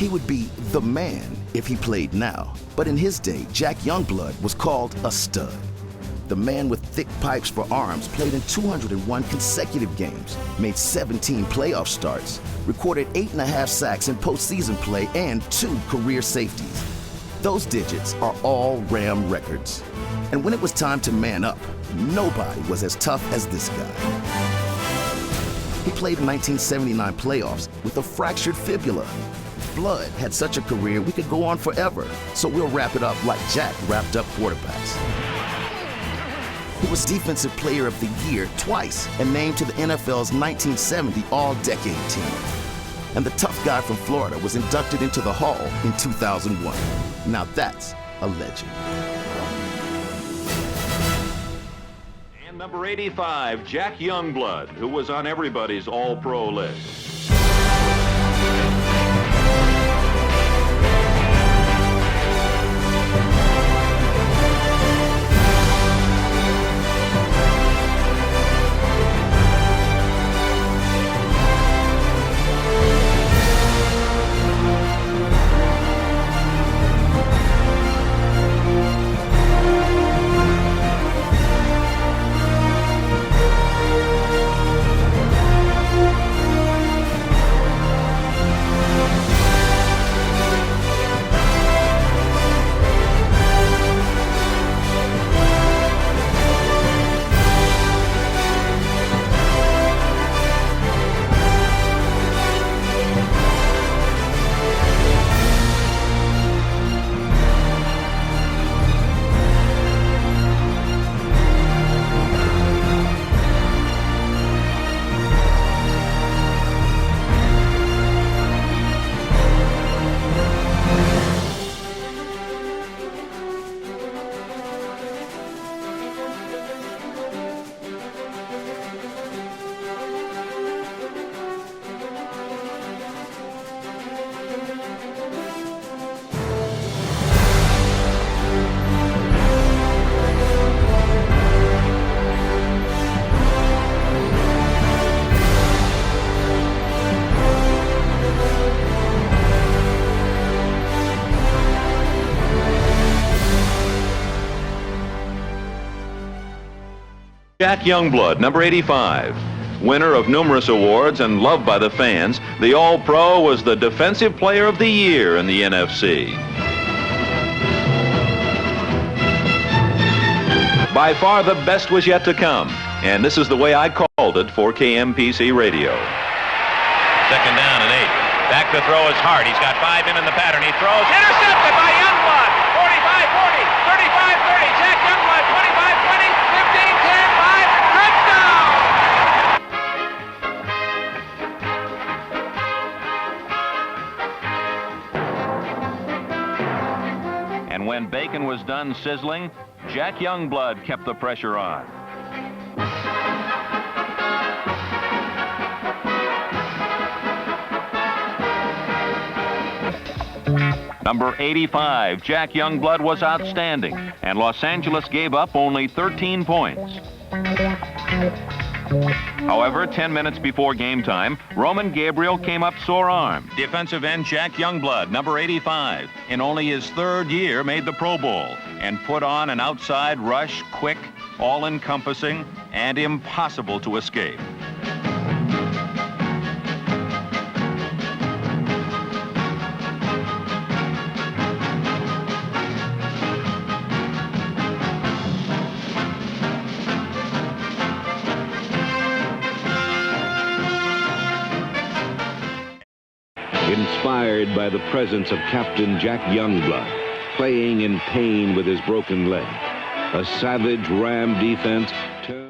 He would be the man if he played now. But in his day, Jack Youngblood was called a stud. The man with thick pipes for arms played in 201 consecutive games, made 17 playoff starts, recorded 8.5 sacks in postseason play, and 2 career safeties. Those digits are all Ram records. And when it was time to man up, nobody was as tough as this guy. He played in 1979 playoffs with a fractured fibula. Blood had such a career we could go on forever, so we'll wrap it up like Jack wrapped up quarterbacks. He was Defensive Player of the Year twice and named to the NFL's 1970 All-Decade Team. And the tough guy from Florida was inducted into the Hall in 2001. Now that's a legend. And number 85, Jack Youngblood, who was on everybody's All-Pro list. Jack Youngblood, number 85. Winner of numerous awards and loved by the fans, the All-Pro was the Defensive Player of the Year in the NFC. By far the best was yet to come, and this is the way I called it for KMPC Radio. Second down and 8. Back to throw is Hart. He's got 5 in the pattern. He throws. Intercepted by Youngblood. 45-40, 35-30. Jack Youngblood, 25-20, 15-10, 5. Touchdown! And when bacon was done sizzling, Jack Youngblood kept the pressure on. Number 85, Jack Youngblood was outstanding, and Los Angeles gave up only 13 points. However, 10 minutes before game time, Roman Gabriel came up sore-armed. Defensive end Jack Youngblood, number 85, in only his 3rd year made the Pro Bowl and put on an outside rush, quick, all-encompassing, and impossible to escape. Inspired by the presence of Captain Jack Youngblood, playing in pain with his broken leg, a savage Ram defense turned.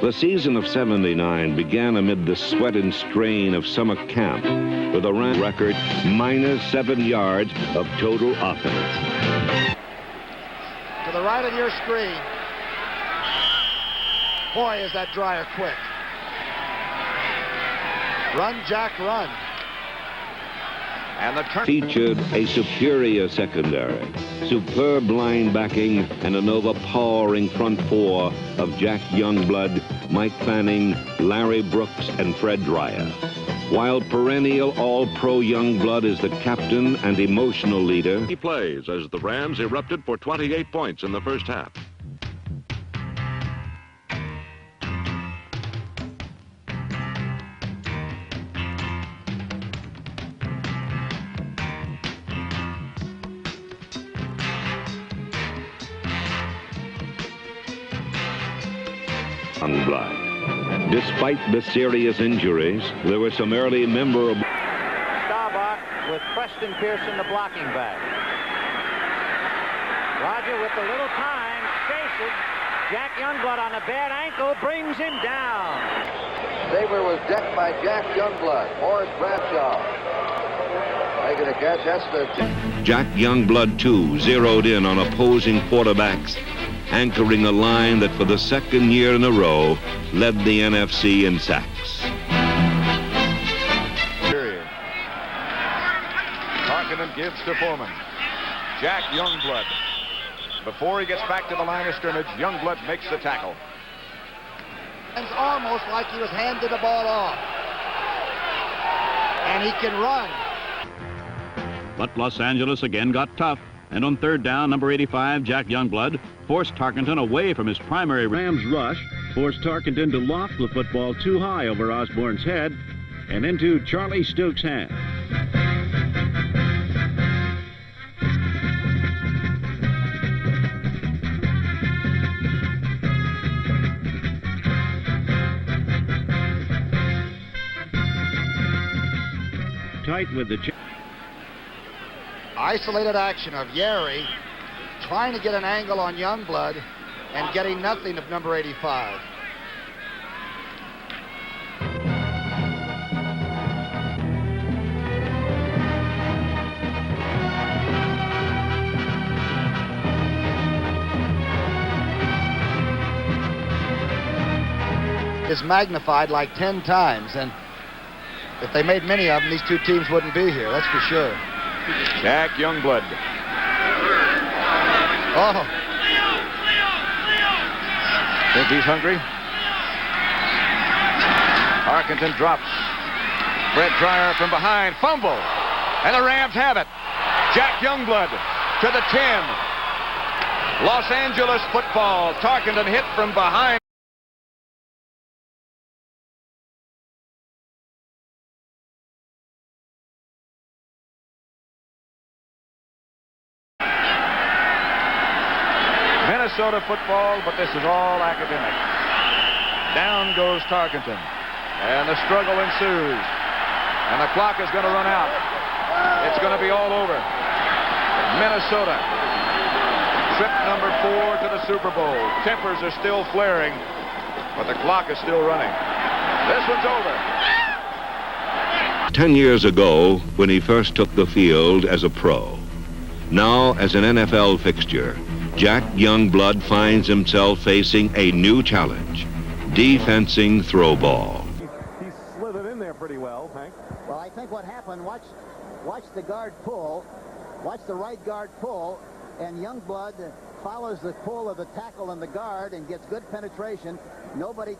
The season of '79 began amid the sweat and strain of summer camp with a record -7 yards of total offense. To the right of your screen. Boy, is that Dryer quick. Run, Jack, run. And the turn Featured a superior secondary, superb line backing, and an overpowering front four of Jack Youngblood, Mike Fanning, Larry Brooks, and Fred Dryer. While perennial All-Pro Youngblood is the captain and emotional leader, He plays as the Rams erupted for 28 points in the first half. Youngblood. Despite the serious injuries, there were some early memorable... Staubach with Preston Pearson, the blocking back. Roger with a little time, chases. Jack Youngblood on a bad ankle, brings him down. Saber was decked by Jack Youngblood. Morris Bradshaw making a catch. That's the... Jack Youngblood, too, zeroed in on opposing quarterbacks, anchoring a line that for the second year in a row led the NFC in sacks. period. Tarkenton gives to Foreman. Jack Youngblood. Before he gets back to the line of scrimmage, Youngblood makes the tackle. It's almost like he was handed the ball off. And he can run. But Los Angeles again got tough. And on third down, number 85, Jack Youngblood, forced Tarkenton away from his primary. Rams rush forced Tarkenton to loft the football too high over Osborne's head and into Charlie Stooks' hand. Tight with the... Isolated action of Yeri trying to get an angle on Youngblood and getting nothing of number 85. Is magnified like 10 times, and if they made many of them, these two teams wouldn't be here, that's for sure. Jack Youngblood. Oh. Think he's hungry? Tarkenton drops. Fred Dryer from behind. Fumble. And the Rams have it. Jack Youngblood to the 10. Los Angeles football. Tarkenton hit from behind. Minnesota football, but this is all academic. Down goes Tarkenton, and the struggle ensues, and the clock is going to run out. It's going to be all over. Minnesota, trip number 4 to the Super Bowl. Tempers are still flaring, but the clock is still running. This one's over. 10 years ago, when he first took the field as a pro. Now, as an NFL fixture, Jack Youngblood finds himself facing a new challenge, defensing throw ball. He slithered in there pretty well, Hank. Well, I think what happened, watch the guard pull, watch the right guard pull, and Youngblood follows the pull of the tackle and the guard and gets good penetration. Nobody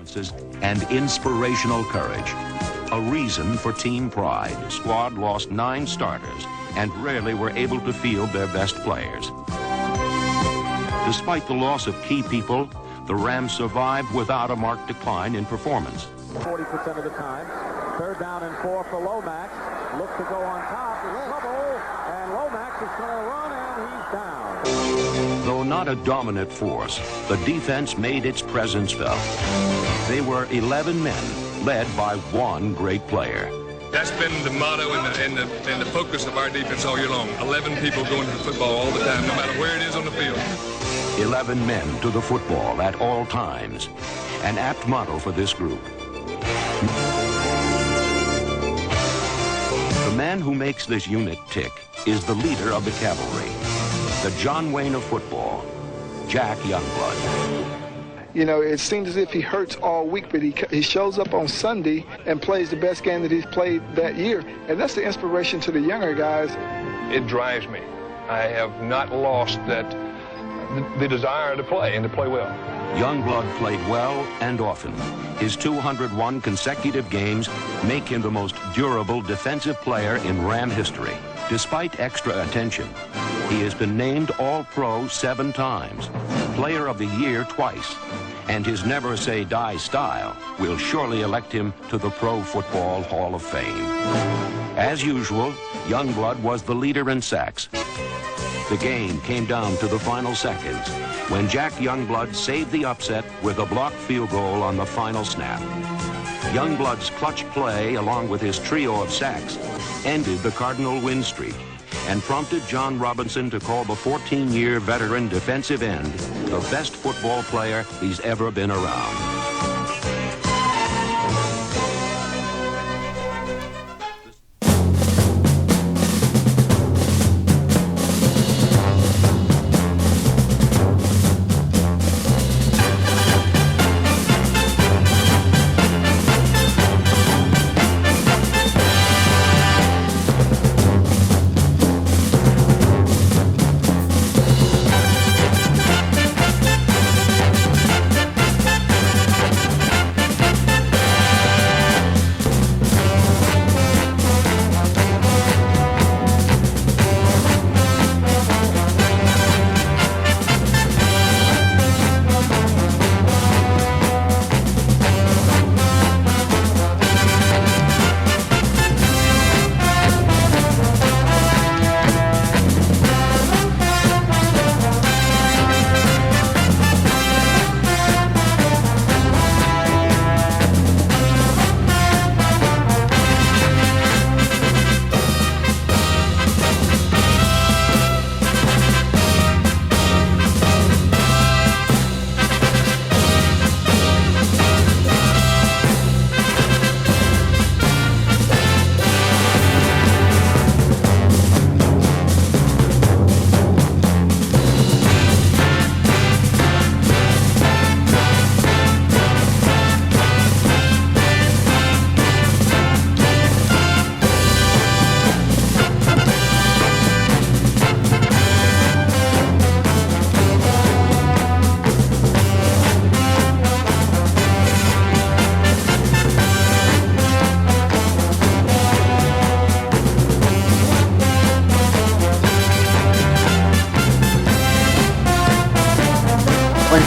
performances and inspirational courage. A reason for team pride. The squad lost 9 starters and rarely were able to field their best players. Despite the loss of key people, the Rams survived without a marked decline in performance. 40% of the time. 3rd down and 4 for Lomax. Look to go on top. There's trouble. And Lomax is going to run, and he's down. Though not a dominant force, the defense made its presence felt. They were 11 men, led by one great player. That's been the motto and the focus of our defense all year long. 11 people going to the football all the time, no matter where it is on the field. 11 men to the football at all times. An apt motto for this group. The man who makes this unit tick is the leader of the cavalry, the John Wayne of football, Jack Youngblood. You know, it seems as if he hurts all week, but he shows up on Sunday and plays the best game that he's played that year. And that's the inspiration to the younger guys. It drives me. I have not lost the desire to play and to play well. Youngblood played well and often. His 201 consecutive games make him the most durable defensive player in Ram history. Despite extra attention, he has been named All-Pro 7 times, Player of the Year twice, and his never-say-die style will surely elect him to the Pro Football Hall of Fame. As usual, Youngblood was the leader in sacks. The game came down to the final seconds when Jack Youngblood saved the upset with a blocked field goal on the final snap. Youngblood's clutch play, along with his trio of sacks, ended the Cardinal win streak and prompted John Robinson to call the 14-year veteran defensive end the best football player he's ever been around.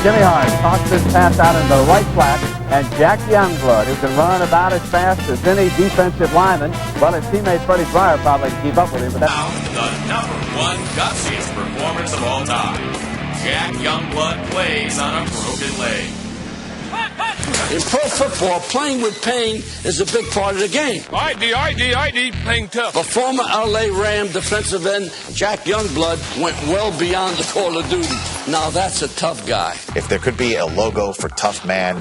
Jimmy Hart tossed this pass out into the right flat, and Jack Youngblood, who can run about as fast as any defensive lineman, well, his teammate Freddie Pryor probably can keep up with him. But now, the #1 gutsiest performance of all time. Jack Youngblood plays on a broken leg. In pro football, playing with pain is a big part of the game. ID, playing tough. The former LA Ram defensive end, Jack Youngblood, went well beyond the call of duty. Now that's a tough guy. If there could be a logo for tough man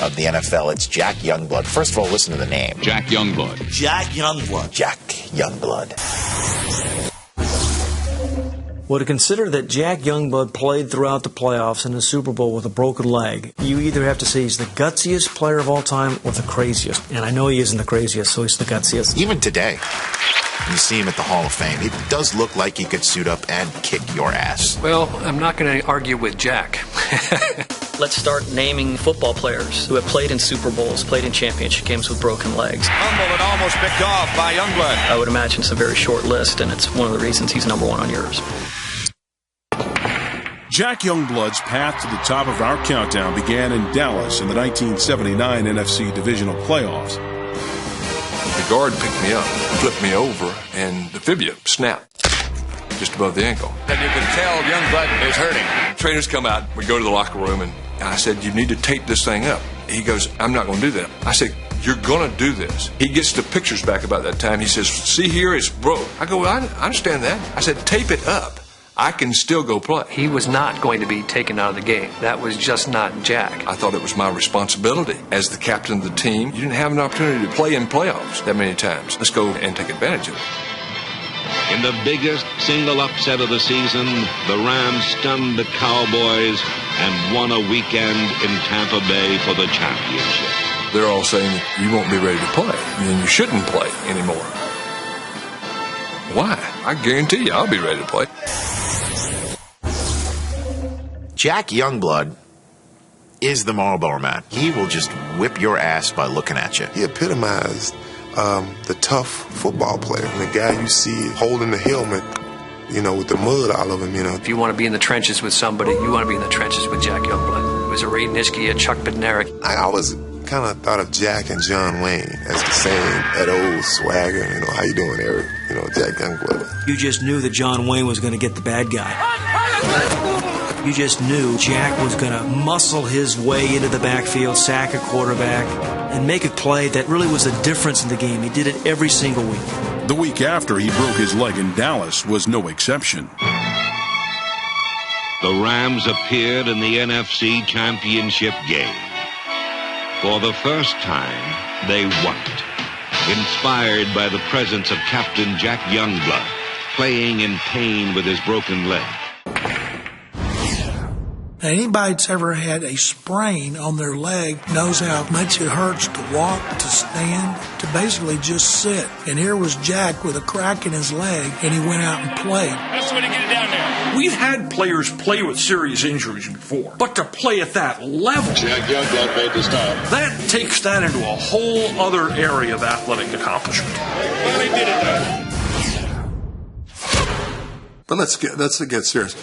of the NFL, it's Jack Youngblood. First of all, listen to the name. Jack Youngblood. Jack Youngblood. Jack Youngblood. Well, to consider that Jack Youngblood played throughout the playoffs in the Super Bowl with a broken leg, you either have to say he's the gutsiest player of all time or the craziest. And I know he isn't the craziest, so he's the gutsiest. Even today, you see him at the Hall of Fame. He does look like he could suit up and kick your ass. Well, I'm not going to argue with Jack. Let's start naming football players who have played in Super Bowls, played in championship games with broken legs. Fumble and almost picked off by Youngblood. I would imagine it's a very short list, and it's one of the reasons he's number one on yours. Jack Youngblood's path to the top of our countdown began in Dallas in the 1979 NFC Divisional Playoffs. The guard picked me up, flipped me over, and the fibula snapped just above the ankle. And you can tell Youngblood is hurting. Trainers come out, we go to the locker room, and I said, you need to tape this thing up. He goes, I'm not going to do that. I said, you're going to do this. He gets the pictures back about that time. He says, see here, it's broke. I go, well, I understand that. I said, tape it up. I can still go play. He was not going to be taken out of the game. That was just not Jack. I thought it was my responsibility as the captain of the team. You didn't have an opportunity to play in playoffs that many times. Let's go and take advantage of it. In the biggest single upset of the season, the Rams stunned the Cowboys and won a weekend in Tampa Bay for the championship. They're all saying that you won't be ready to play, and you shouldn't play anymore. Why? I guarantee you I'll be ready to play. Jack Youngblood is the Marlboro Man. He will just whip your ass by looking at you. He epitomized the tough football player, and the guy you see holding the helmet, you know, with the mud all of him, you know. If you want to be in the trenches with somebody, you want to be in the trenches with Jack Youngblood. It was a Ray Nitschke, a Chuck Bednarik. I always kind of thought of Jack and John Wayne as the same, that old swagger, you know, how you doing, Eric? You know, Jack Youngblood. You just knew that John Wayne was going to get the bad guy. You just knew Jack was going to muscle his way into the backfield, sack a quarterback, and make a play that really was a difference in the game. He did it every single week. The week after he broke his leg in Dallas was no exception. The Rams appeared in the NFC Championship game. For the first time, they won it, inspired by the presence of Captain Jack Youngblood, playing in pain with his broken leg. Anybody that's ever had a sprain on their leg knows how much it hurts to walk, to stand, to basically just sit. And here was Jack with a crack in his leg, and he went out and played. That's when you get it down there. We've had players play with serious injuries before, but to play at that level, Jack Youngblood made this time. That takes that into a whole other area of athletic accomplishment. Well, he did it though. But let's get serious.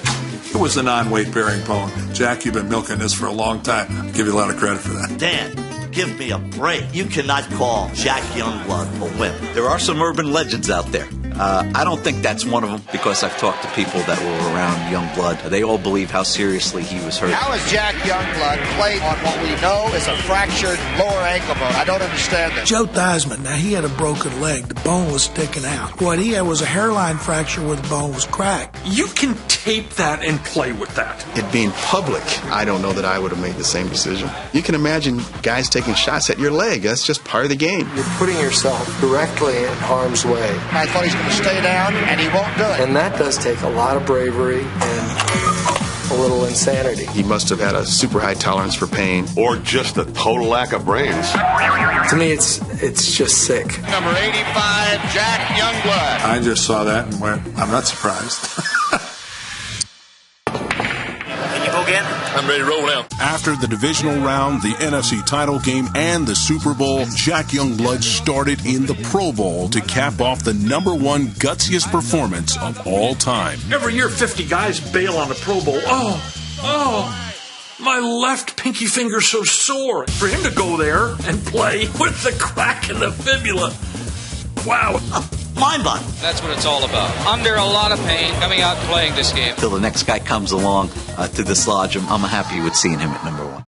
It was the non-weight bearing bone. Jack, you've been milking this for a long time. I give you a lot of credit for that. Dan, give me a break. You cannot call Jack Youngblood a wimp. There are some urban legends out there. I don't think that's one of them, because I've talked to people that were around Youngblood. They all believe how seriously he was hurt. How has Jack Youngblood played on what we know is a fractured lower ankle bone? I don't understand this. Joe Theismann, now he had a broken leg. The bone was sticking out. What he had was a hairline fracture where the bone was cracked. You can tape that and play with that. It being public, I don't know that I would have made the same decision. You can imagine guys taking shots at your leg. That's just part of the game. You're putting yourself directly in harm's way. I thought he's going to stay down, and he won't do it. And that does take a lot of bravery and a little insanity. He must have had a super high tolerance for pain. Or just a total lack of brains. To me, it's just sick. Number 85, Jack Youngblood. I just saw that and went, I'm not surprised. Again? I'm ready to roll now. After the divisional round, the NFC title game, and the Super Bowl, Jack Youngblood started in the Pro Bowl to cap off the #1 gutsiest performance of all time. Every year, 50 guys bail on the Pro Bowl. Oh, my left pinky finger's so sore. For him to go there and play with the crack in the fibula, wow. Mind-boggling. That's what it's all about. Under a lot of pain, coming out and playing this game. Till the next guy comes along to dislodge him, I'm happy with seeing him at #1.